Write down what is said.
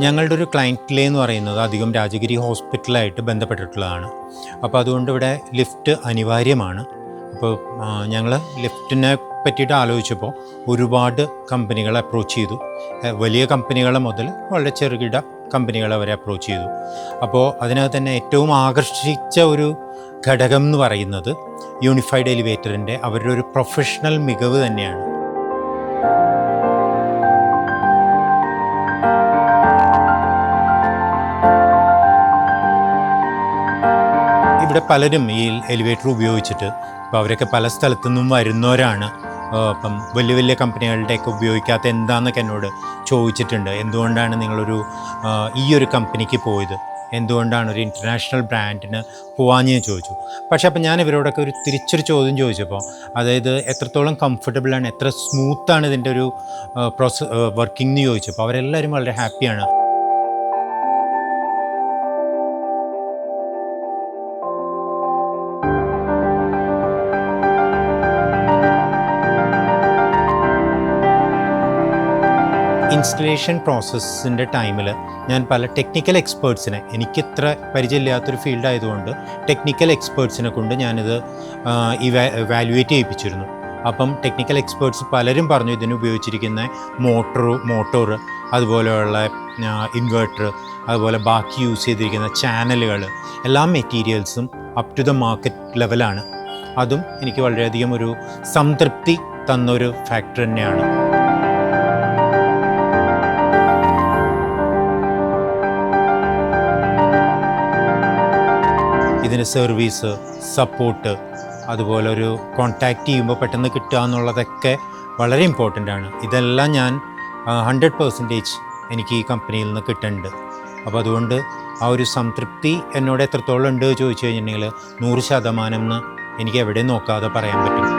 ഞങ്ങളുടെ ഒരു ക്ലയൻറ്റിലെ എന്ന് പറയുന്നത് അധികം രാജഗിരി ഹോസ്പിറ്റലായിട്ട് ബന്ധപ്പെട്ടിട്ടുള്ളതാണ്. അപ്പോൾ അതുകൊണ്ട് ഇവിടെ ലിഫ്റ്റ് അനിവാര്യമാണ്. അപ്പോൾ ഞങ്ങൾ ലിഫ്റ്റിനെ പറ്റിയിട്ട് ആലോചിച്ചപ്പോൾ ഒരുപാട് കമ്പനികളെ അപ്രോച്ച് ചെയ്തു. വലിയ കമ്പനികളെ മുതൽ വളരെ ചെറുകിട കമ്പനികളെ വരെ അപ്രോച്ച് ചെയ്തു. അപ്പോൾ അതിനകത്ത് തന്നെ ഏറ്റവും ആകർഷിച്ച ഒരു ഘടകം എന്ന് പറയുന്നത് യൂണിഫൈഡ് എലിവേറ്ററിൻ്റെ അവരുടെ ഒരു പ്രൊഫഷണൽ മികവ് തന്നെയാണ്. ഇവിടെ പലരും ഈ എലിവേറ്റർ ഉപയോഗിച്ചിട്ട് ഇപ്പോൾ അവരൊക്കെ പല സ്ഥലത്തു നിന്നും വരുന്നവരാണ്. ഇപ്പം വലിയ വലിയ കമ്പനികളുടെയൊക്കെ ഉപയോഗിക്കാത്ത എന്താണെന്നൊക്കെ എന്നോട് ചോദിച്ചിട്ടുണ്ട്. എന്തുകൊണ്ടാണ് നിങ്ങളൊരു ഈ ഒരു കമ്പനിക്ക് പോയത്, എന്തുകൊണ്ടാണ് ഒരു ഇൻ്റർനാഷണൽ ബ്രാൻഡിന് പോകാമെന്ന് ഞാൻ ചോദിച്ചു. പക്ഷേ അപ്പം ഞാൻ ഇവരോടൊക്കെ ഒരു തിരിച്ചൊരു ചോദ്യം ചോദിച്ചപ്പോൾ, അതായത് എത്രത്തോളം കംഫർട്ടബിളാണ്, എത്ര സ്മൂത്താണ് ഇതിൻ്റെ ഒരു വർക്കിംഗ് എന്ന് ചോദിച്ചപ്പോൾ അവരെല്ലാവരും വളരെ ഹാപ്പിയാണ്. ഇൻസ്റ്റലേഷൻ പ്രോസസ്സിൻ്റെ ടൈമിൽ ഞാൻ പല ടെക്നിക്കൽ എക്സ്പേർട്സിനെ, എനിക്കിത്ര പരിചയമില്ലാത്തൊരു ഫീൽഡ് ആയതുകൊണ്ട് ടെക്നിക്കൽ എക്സ്പേർട്സിനെ കൊണ്ട് ഞാനിത് വാല്യുവേറ്റ് ചെയ്യിപ്പിച്ചിരുന്നു. അപ്പം ടെക്നിക്കൽ എക്സ്പേർട്സ് പലരും പറഞ്ഞു ഇതിന് ഉപയോഗിച്ചിരിക്കുന്ന മോട്ടോർ അതുപോലെയുള്ള ഇൻവേർട്ടർ, അതുപോലെ ബാക്കി യൂസ് ചെയ്തിരിക്കുന്ന ചാനലുകൾ, എല്ലാ മെറ്റീരിയൽസും അപ് ടു ദ മാർക്കറ്റ് ലെവലാണ്. അതും എനിക്ക് വളരെയധികം ഒരു സംതൃപ്തി തന്നൊരു ഫാക്ടർ തന്നെയാണ്. ഇതിന് സർവീസ്, സപ്പോർട്ട്, അതുപോലെ ഒരു കോൺടാക്റ്റ് ചെയ്യുമ്പോൾ പെട്ടെന്ന് കിട്ടുക എന്നുള്ളതൊക്കെ വളരെ ഇമ്പോർട്ടൻ്റ് ആണ്. ഇതെല്ലാം ഞാൻ 100% എനിക്ക് ഈ കമ്പനിയിൽ നിന്ന് കിട്ടുന്നുണ്ട്. അപ്പോൾ അതുകൊണ്ട് ആ ഒരു സംതൃപ്തി എന്നോട് എത്രത്തോളം ഉണ്ട് ചോദിച്ചു കഴിഞ്ഞിട്ടുണ്ടെങ്കിൽ 100% എന്ന് എനിക്ക് എവിടെയും നോക്കാതെ പറയാൻ പറ്റും.